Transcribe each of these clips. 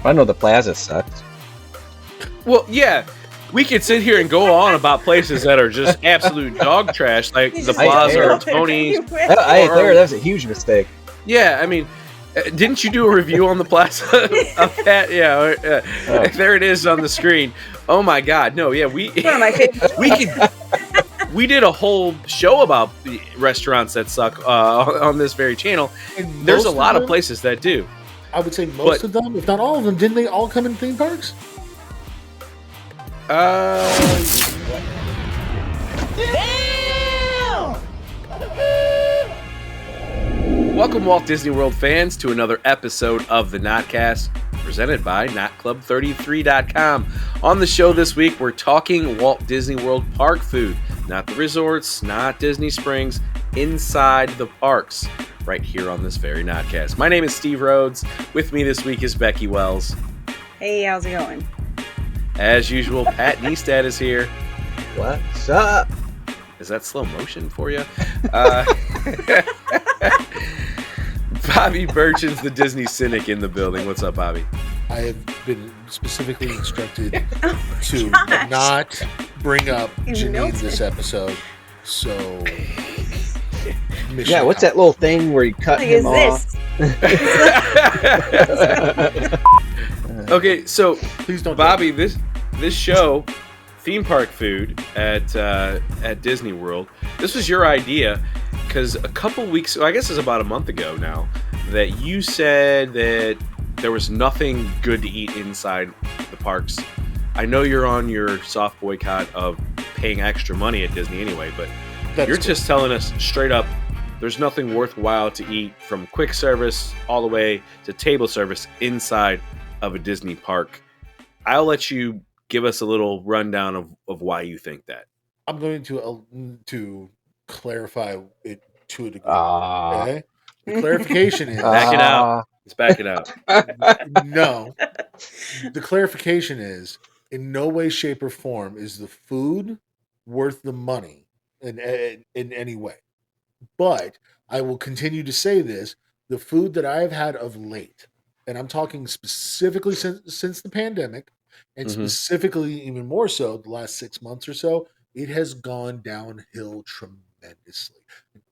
I know the Plaza sucks. Well, yeah, we could sit here and go on about places that are just absolute dog trash, like You the just Plaza go or there Tony's. anyway. I ate there. That was a huge mistake. Yeah, I mean, didn't you do a review on the Plaza of that? Yeah, there it is on the screen. Oh my God, no, yeah, we One of my favorite. we did a whole show about the restaurants that suck on this very channel. And There's a most lot of them, places that do. I would say most of them, if not all of them, didn't they all come in theme parks? Welcome, Walt Disney World fans, to another episode of the Notcast, presented by NotClub33.com. On the show this week, we're talking Walt Disney World park food, not the resorts, not Disney Springs, inside the parks, right here on this very Notcast. My name is Steve Rhodes. With me this week is Becky Wells. Hey, how's it going? As usual, Pat Neestad is here. What's up? Is that slow motion for you? Bobby Burchin's the Disney cynic in the building. What's up, Bobby? I have been specifically instructed Oh to gosh. not bring up You Janine melted. this episode. So, mission Yeah, what's that little thing where you cut Like, him is off? this? Okay, so Please don't, Bobby, this show, theme park food at Disney World. This was your idea because a couple weeks, I guess it's about a month ago now, that you said that there was nothing good to eat inside the parks. I know you're on your soft boycott of paying extra money at Disney anyway, but you're just telling us straight up there's nothing worthwhile to eat from quick service all the way to table service inside of a Disney park. I'll let you give us a little rundown of why you think that. I'm going to clarify it to a degree. Ah. Okay? The clarification is Back it out. Let's back it out. no. The clarification is in no way, shape, or form is the food worth the money in any way. But I will continue to say this: the food that I have had of late, and I'm talking specifically since the pandemic, and Mhm. specifically even more so the last 6 months or so, it has gone downhill tremendously.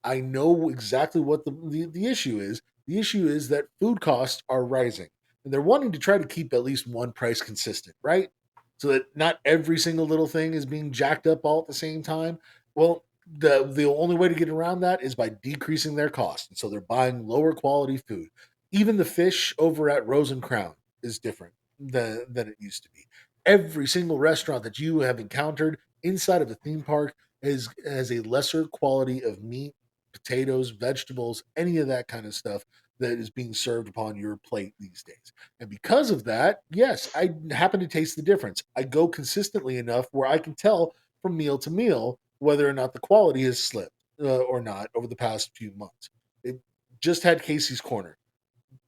I know exactly what the issue is. The issue is that food costs are rising, and they're wanting to try to keep at least one price consistent, right? So that not every single little thing is being jacked up all at the same time. Well, the only way to get around that is by decreasing their cost. And so they're buying lower quality food. Even the fish over at Rose and Crown is different than it used to be. Every single restaurant that you have encountered inside of a theme park has a lesser quality of meat, potatoes, vegetables, any of that kind of stuff that is being served upon your plate these days. And because of that, yes, I happen to taste the difference. I go consistently enough where I can tell from meal to meal whether or not the quality has slipped or not over the past few months. It just had Casey's Corner.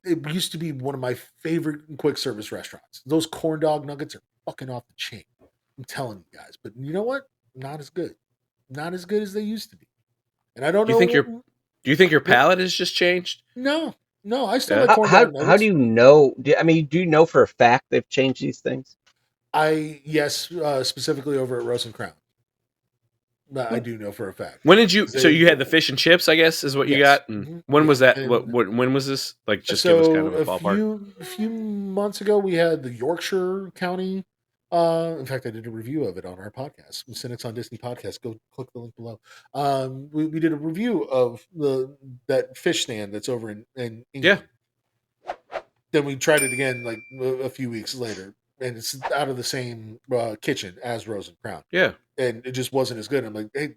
It used to be one of my favorite quick service restaurants. Those corn dog nuggets are fucking off the chain. I'm telling you guys. But you know what? Not as good. Not as good as they used to be. And I don't Do know. you think your palate has just changed? No, I still Yeah. like corn dog nuggets. How do you know? Do you know for a fact they've changed these things? Yes, specifically over at Rose and Crown. I do know for a fact. When did you? So you had the fish and chips, I guess, is what you Yes. got. And Mhm. when was that? And- When was this? Like, just so give us kind of a ballpark. a few months ago, we had the Yorkshire County. In fact, I did a review of it on our podcast, Cynics on Disney podcast. Go click the link below. We did a review of that fish stand that's over in England. Then we tried it again like a few weeks later, and it's out of the same kitchen as Rose and Crown. Yeah. And it just wasn't as good. I'm like, hey,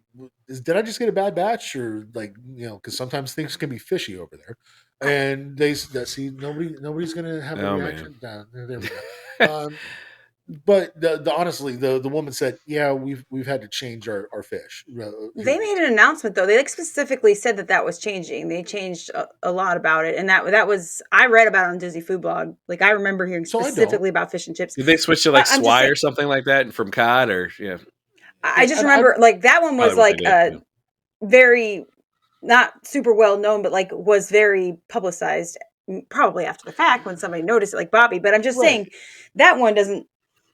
did I just get a bad batch, or like, because sometimes things can be fishy over there. And they see nobody's gonna have a reaction. There we go. But honestly, the woman said, yeah, we've had to change our fish. They made an announcement though. They specifically said that was changing. They changed a lot about it, and that was I read about it on Disney Food Blog. Like I remember hearing specifically about fish and chips. Did they switch to like swai or something like that from cod or yeah? I just remember like that one was like very not super well known, but like was very publicized probably after the fact when somebody noticed it, like Bobby. But I'm just Right. saying that one doesn't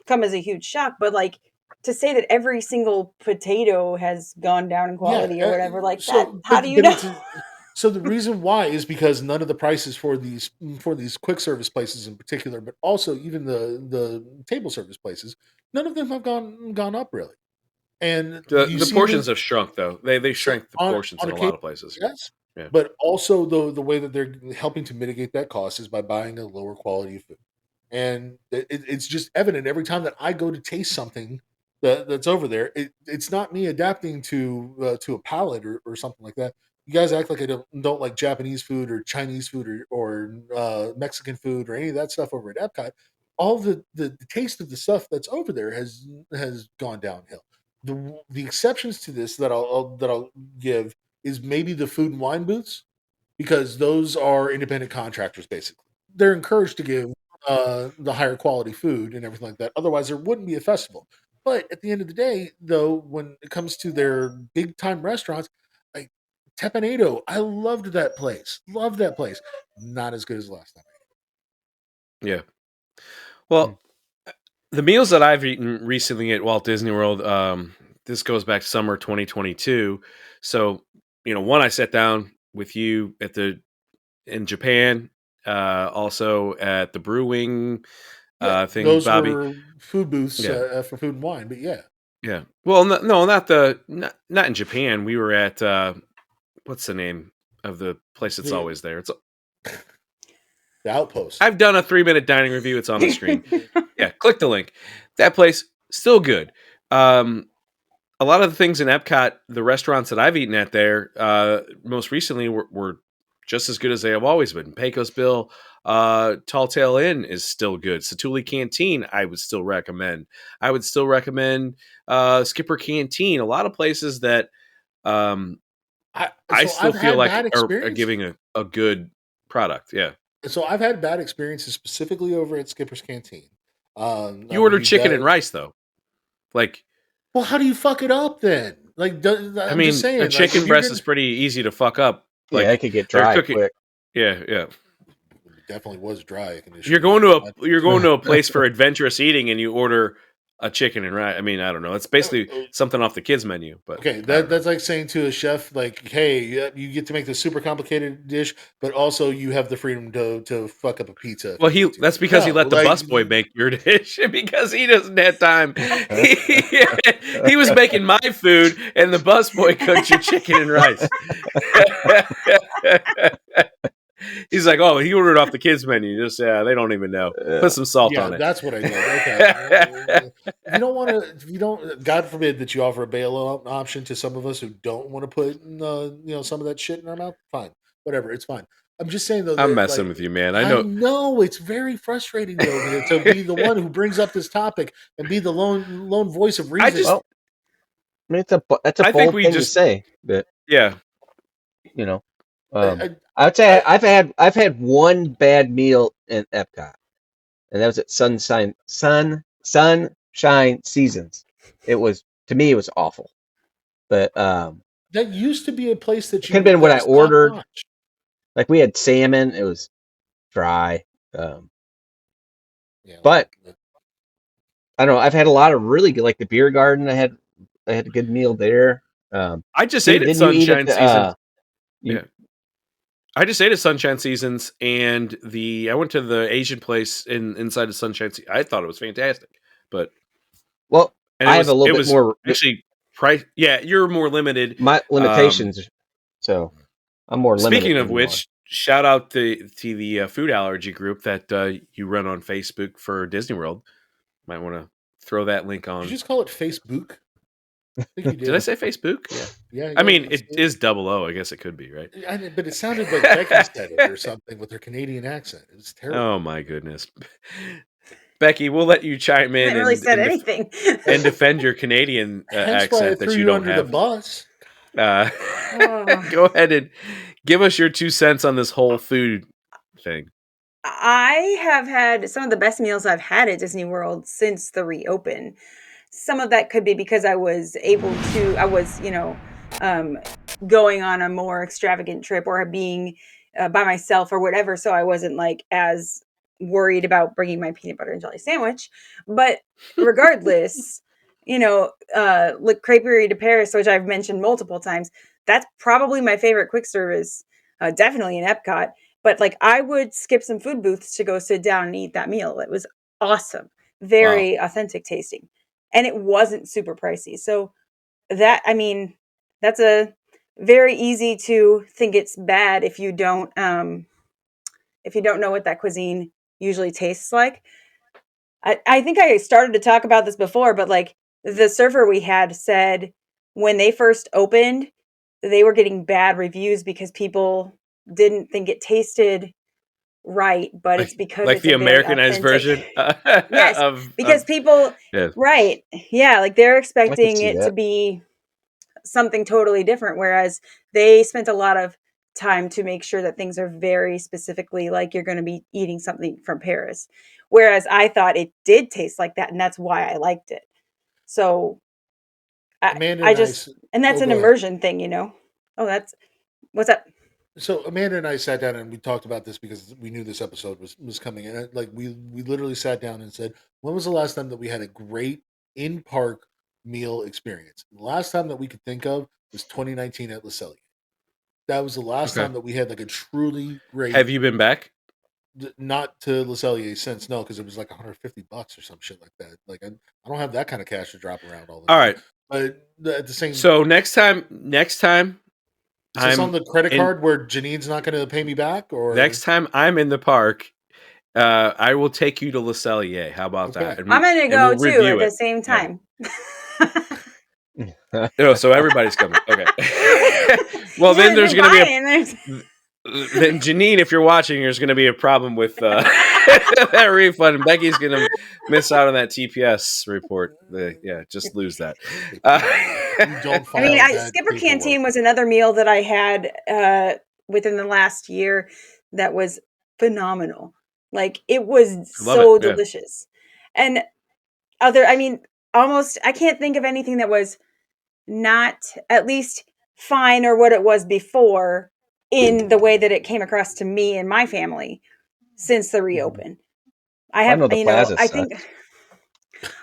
come as a huge shock. But like to say that every single potato has gone down in Yeah. quality or whatever, like that, So, how do you but know? it's so the reason why is because none of the prices for these quick service places in particular, but also even the table service places, none of them have gone up really. And you The see portions this have shrunk though. They so shrank the portions on in a occasion, lot of places. yes, Yeah. but also the way that they're helping to mitigate that cost is by buying a lower quality of food. And it's just evident every time that I go to taste something that's over there. It's not me adapting to a palate or something like that. You guys act like I don't like Japanese food or Chinese food or Mexican food or any of that stuff over at Epcot. All the taste of the stuff that's over there has gone downhill. The exceptions to this that I'll give is maybe the food and wine booths because those are independent contractors basically. They're encouraged to give the higher quality food and everything like that. Otherwise, there wouldn't be a festival. But at the end of the day, though, when it comes to their big time restaurants, like Tepanado, I loved that place. Loved that place. Not as good as last time. Yeah. Mm. Well, the meals that I've eaten recently at Walt Disney World, this goes back to summer 2022. So, one I sat down with you in Japan, also at the brewing Yeah, thing, those Bobby. were food booths Yeah, for food and wine. But yeah, yeah. Well, no, not in Japan. We were at what's the name of the place that's the always there? the outpost. I've done a 3-minute dining review. It's on the screen. Yeah, click the link. That place still good. A lot of the things in Epcot, the restaurants that I've eaten at there, most recently were just as good as they have always been. Pecos Bill, Tall Tale Inn is still good. Satuli Canteen, I would still recommend. I would still recommend Skipper Canteen. A lot of places that um, I So still I've feel had like bad are experiences. giving a good product. Yeah. So I've had bad experiences specifically over at Skipper's Canteen. You When ordered you chicken and got rice, though. Like, well, how do you fuck it up then? Like, I I'm just mean, a saying, like, if chicken you're breast gonna, is pretty easy to fuck up. Yeah, it Like, could get they're dry cooking. quick. Yeah, yeah. it definitely was dry, I can You're assure going you. to a place for adventurous eating, and you order a chicken and rice. I mean, I don't know. It's basically something off the kids menu, but Okay, I don't know. that's like saying to a chef, like, hey, yeah, you get to make this super complicated dish, but also you have the freedom to fuck up a pizza if Well, you want to. that's because he No, let the like, busboy make your dish because he doesn't have time. Huh? He was making my food, and the busboy cooked your chicken and rice. He's like, oh, he ordered off the kids menu. Just they don't even know. Put some salt yeah, on it. that's what I did. Okay, if you don't want to, if you don't, God forbid that you offer a bailout option to some of us who don't want to put, some of that shit in our mouth. Fine, whatever, it's fine. I'm just saying though I'm that messing like with you, man. I I know. know it's very frustrating though to be the one who brings up this topic and be the lone voice of I reason. just, Well, I mean, it's a I think bold we thing to just, say, but yeah. you know, I, I would I, say I I've had one bad meal in Epcot, and that was at Sunshine Seasons. It was to me it was awful, but that used to be a place it could have been what that I was top ordered. notch. Like we had salmon, it was dry, Yeah, but I don't know. I've had a lot of really good, like the beer garden. I had a good meal there. I just ate Didn't at didn't you eat at Sunshine the Seasons. you Yeah. I just ate at Sunshine Seasons, and I went to the Asian place inside of Sunshine. I thought it was fantastic, but well, and I have a little it bit was more actually price. Yeah, you're more limited. my Um, limitations, so I'm more limited Speaking of than you are. which, shout out to the food allergy group that you run on Facebook for Disney World. Might want to throw that link Did you on. just call it Facebook? I think you Did I did. say Facebook? Yeah. Yeah, I yeah, mean, I it see it. is double O. I guess it could be, right? But it sounded like Becky said it or something with her Canadian accent. It was terrible. Oh my goodness. Becky, we'll let you chime I in haven't really said anything. and defend your Canadian Hence why I accent threw that you you don't under the have. bus. Uh, Oh. go ahead and give us your 2 cents on this whole food thing. I have had some of the best meals I've had at Disney World since the reopen. Some of that could be because I was, um, going on a more extravagant trip or being by myself or whatever, so I wasn't like as worried about bringing my peanut butter and jelly sandwich. But regardless, Le Crêperie de Paris, which I've mentioned multiple times, that's probably my favorite quick service, definitely in Epcot. But like, I would skip some food booths to go sit down and eat that meal. It was awesome, Wow. very authentic tasting, and it wasn't super pricey. So that, I mean, that's a very easy to think it's bad if you don't know what that cuisine usually tastes like. I think I started to talk about this before, but like, the server we had said when they first opened, they were getting bad reviews because people didn't think it tasted right, but it's because Like it's the a very Americanized authentic. version Yes, of because people, yeah. right. Yeah, like they're I could expecting see it to that. be something totally different, whereas they spent a lot of time to make sure that things are very specifically like you're going to be eating something from Paris. Whereas I thought it did taste like that, and that's why I liked it. So Amanda I and I. just, and that's Oh, an go ahead. immersion thing, Oh, that's what's up. So Amanda and I sat down and we talked about this because we knew this episode was coming, and like we literally sat down and said, when was the last time that we had a great in park meal experience? The last time that we could think of was 2019 at Le Cellier. That was the last Okay. time that we had like a truly great. Have you been back? Not to Le Cellier since, no, because it was like $150 or some shit like that. Like I don't have that kind of cash to drop around all the All time. right. But at the same, So next time is this on I'm the credit in card where Janine's not going to pay me back, or next time I'm in the park, I will take you to Le Cellier. How about that? okay? I'm going to And we'll go too at review the it. same Yeah. time. No, so everybody's coming. Okay. Well, then there's going to be then Janine, if you're watching, there's going to be a problem with that refund. And Becky's going to miss out on that TPS report. Yeah, just lose that. You don't I mean, file that Skipper paperwork. Canteen was another meal that I had within the last year that was phenomenal. Like, it was I love it. so Yeah. delicious. And I mean, almost, I can't think of anything that was not at least fine or what it was before in the way that it came across to me and my family since the reopen. I know the plaza I think. sucks.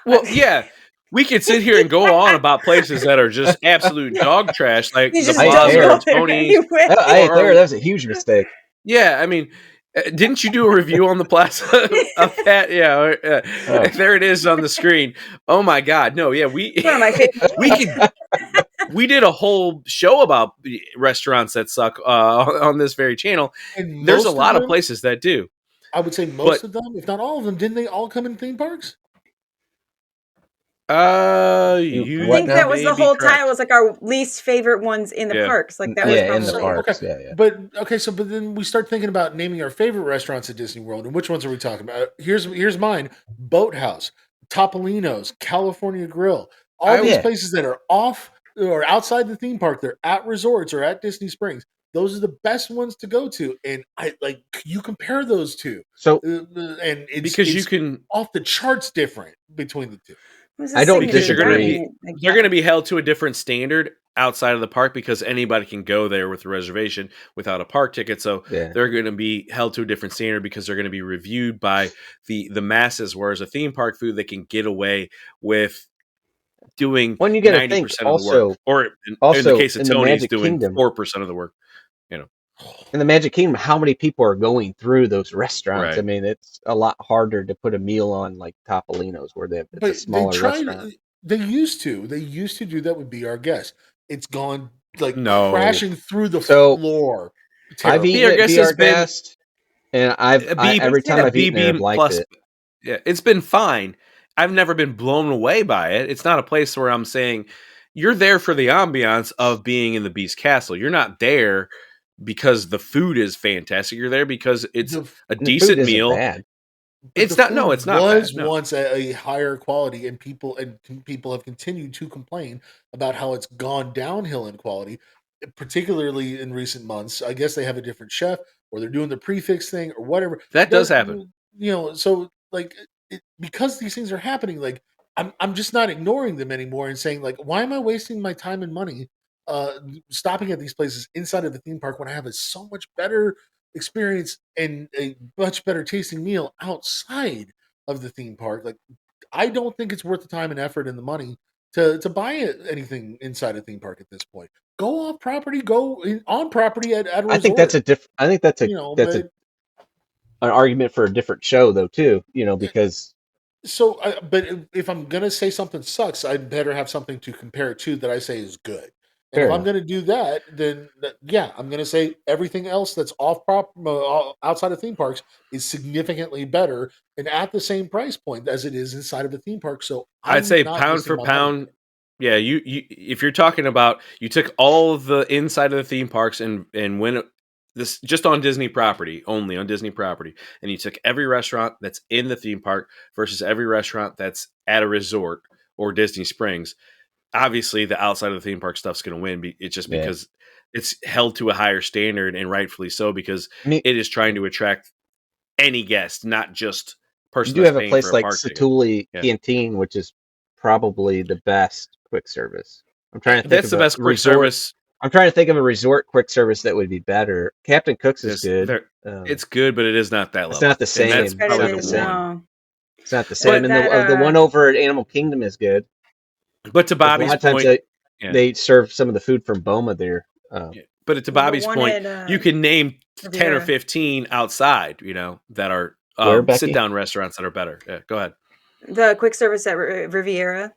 Well, yeah. We could sit here and go on about places that are just absolute dog trash, like You the just I ate don't Plaza there. go or there Tony's, anyway. I ate there. That was a huge mistake. yeah. I mean, didn't you do a review on the Plaza of that? Yeah, Oh, there it is on the screen. Oh my God, no, yeah, It's one of my favorite we meals. could we did a whole show about restaurants that suck on this very channel. And There's a most of lot of them, places that do, I would say most but of them, if not all of them, didn't they all come in theme parks? I what you think that now? was may the be whole title, correct. was like our least favorite ones in the Yeah. parks. Like, that was Yeah, in the probably it. parks. Okay, Yeah. but okay, so but then we start thinking about naming our favorite restaurants at Disney World, and which ones are we talking about? Here's mine: Boathouse, Topolino's, California Grill. All I these Yeah. places that are off or outside the theme park, they're at resorts or at Disney Springs. Those are the best ones to go to, and I like you compare those two, So and it's because you it's can off the charts different between the two. It was a I don't because signature you're gonna disagree. be dining. Like they're gonna be held to a different standard outside of the park because anybody can go there with a reservation without a park ticket. So Yeah. they're gonna be held to a different standard because they're gonna be reviewed by the masses. Whereas a theme park food, they can get away with doing When you got to think 90% of the work, also, or in the also case of in the Tony's, Magic doing Kingdom, 4% of the work. You know, in the Magic Kingdom, how many people are going through those restaurants? I right? mean, it's a lot harder to put a meal on like Topolino's, where it's a But they smaller tried. restaurant. They used to. They used to do that with Be Our Guest. It's gone like No, crashing through the So floor. I've Be Terribly. eaten Our at Guest Be Our has been Guest, and a B. they every said time a I've eaten there, I've BB liked plus. it. Yeah, it's been fine. I've never been blown away by it. It's not a place where I'm saying you're there for the ambiance of being in the Beast Castle. You're not there because the food is fantastic. You're there because it's The a And the food decent isn't meal. bad. but the It's not. No, food it's not bad. was No, once a higher quality, and people have continued to complain about how it's gone downhill in quality, particularly in recent months. I guess they have a different chef, or they're doing the prefix thing, or whatever. that does Does happen. so like because these things are happening, like I'm just not ignoring them anymore and saying like, why am I wasting my time and money stopping at these places inside of the theme park when I have a so much better experience and a much better tasting meal outside of the theme park. Like, I don't think it's worth the time and effort and the money to buy anything inside a theme park at this point. Go off property, on property at a I think that's resort. a I think But an argument for a different show though too. Because so, but if I'm gonna say something sucks, I'd better have something to compare it to that I say is good. And if fair I'm enough. gonna do that, then yeah, I'm gonna say everything else that's outside of theme parks is significantly better and at the same price point as it is inside of a theme park. So I'd I'm say not pound wasting for my money pound. Yeah, you if you're talking about you took all of the inside of the theme parks and when this just on Disney property, only on Disney property, and you took every restaurant that's in the theme park versus every restaurant that's at a resort or Disney Springs. Obviously, the outside of the theme park stuff's going to win. It's just Yeah. because it's held to a higher standard, and rightfully so, because I mean, it is trying to attract any guest, not just you person do that's have a paying for place a like park ticket. Satuli Yeah, Canteen, which is probably the best quick service. I'm trying to think that's of the a best quick resort. service. I'm trying to think of a resort quick service that would be better. Captain Cook's is This good. there, it's good, but it is not that It's level, not the and It's that's same. It's probably not the the competitive. same. one. No, It's not the same. But but And that the one over at Animal Kingdom is good but to because a lot Bobby's of times point, yeah, they serve some of the food from Boma there. yeah. But to the Bobby's one point, at you can name 10 or Riviera, 15 outside, that are Where, sit Becky? down restaurants that are better. Yeah, go ahead. the quick service at Riviera.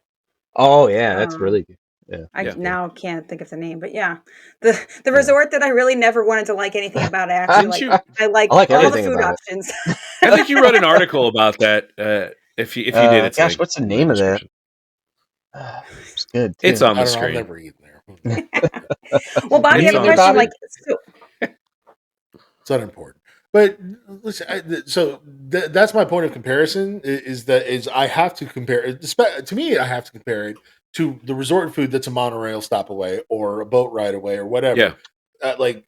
Oh yeah, that's Um, really good. Yeah, I Yeah. now can't think of the name, but yeah, the yeah. resort that I really never wanted to like anything about. I actually Didn't like. you? I like I like all the everything food about it. options. I think you wrote an article about that. If you did, it's Gosh, linked what's the in the name of that? description. It's good It's too. on I the don't know. I've screen. never eaten there. Well, Bobby, I It's have a Me on either, the question. Bobby. Like, screen. so It's unimportant. But listen, that's my point of comparison. Is I have to compare it to me. I have to compare it to the resort food that's a monorail stop away or a boat ride away or Yeah. whatever. Like,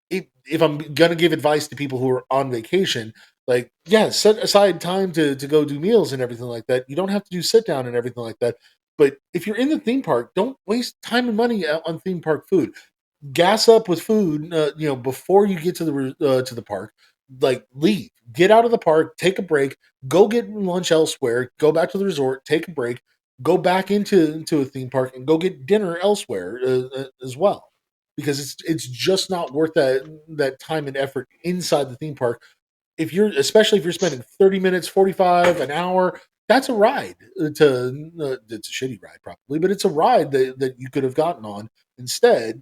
if I'm gonna give advice to people who are on vacation, like, yeah, set aside time to go do meals and everything like that. You don't have to do sit down and everything like that. But if you're in the theme park, don't waste time and money on theme park food. Gas up with food, before you get to the park. Like, leave, get out of the park, take a break, go get lunch elsewhere, go back to the resort, take a break, go back into a theme park, and go get dinner elsewhere as well, because it's just not worth that time and effort inside the theme park. Especially if you're spending 30 minutes, 45, an hour, that's a ride to it's a shitty ride probably, but it's a ride that you could have gotten on instead.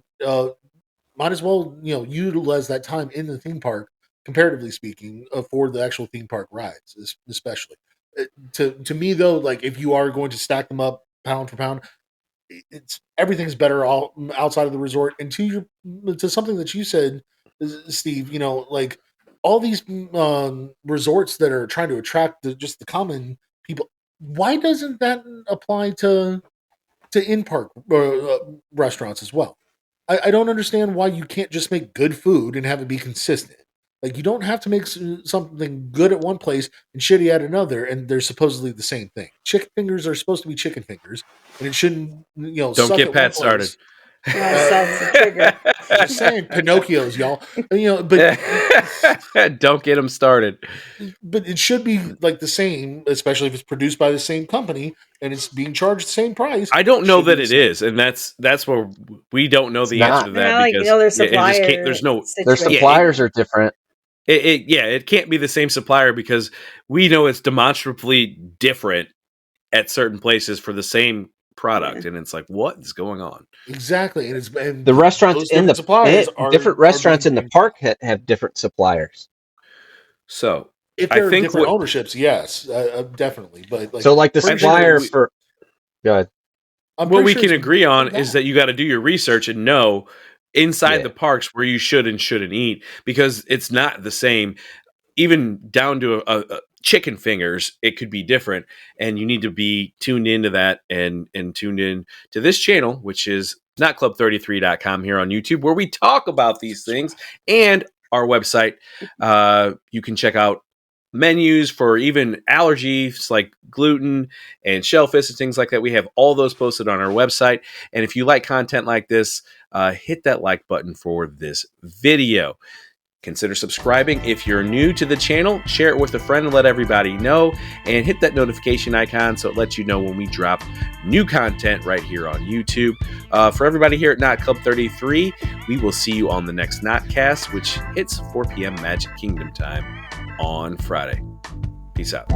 Might as well utilize that time in the theme park, comparatively speaking, for the actual theme park rides, especially. To me though, like, if you are going to stack them up pound for pound, it's everything's better all outside of the resort. And to something that you said, Steve, like, all these resorts that are trying to attract just the common people, why doesn't that apply to in park restaurants as well? I don't understand why you can't just make good food and have it be consistent. Like, you don't have to make something good at one place and shitty at another, and they're supposedly the same thing. Chicken fingers are supposed to be chicken fingers, and it shouldn't, Don't suck get at one Pat started. place. that's a trigger. Just saying, Pinocchios, y'all. But Don't get them started. it should be like the same, especially if it's produced by the same company and it's being charged the same price. I don't It know should be that the it same. is, and that's where we don't know It's the answer not. to And that I like because their it just can't. supplier There's no. Their Yeah, situation. suppliers are different. it can't be the same supplier because we know it's demonstrably different at certain places for the same product, Yeah. and it's like, what is going on? Exactly, and The restaurants those different suppliers different are restaurants being in the park have different suppliers. So if I there are think different what ownerships, yes, definitely. But, like, So like the I think supplier what for God, I'm what pretty we sure can it's agree more on than is that. that you got to do your research and know inside yeah. the parks where you should and shouldn't eat because it's not the same. Even down to a chicken fingers, it could be different, and you need to be tuned into that and tuned in to this channel, which is notclub33.com here on YouTube, where we talk about these things, and our website. You can check out menus for even allergies like gluten and shellfish and things like that. We have all those posted on our website, and if you like content like this, hit that like button for this video. Consider subscribing if you're new to the channel. Share it with a friend and let everybody know. And hit that notification icon so it lets you know when we drop new content right here on YouTube. For everybody here at Knot Club 33, we will see you on the next Knotcast, which hits 4 p.m. Magic Kingdom time on Friday. Peace out.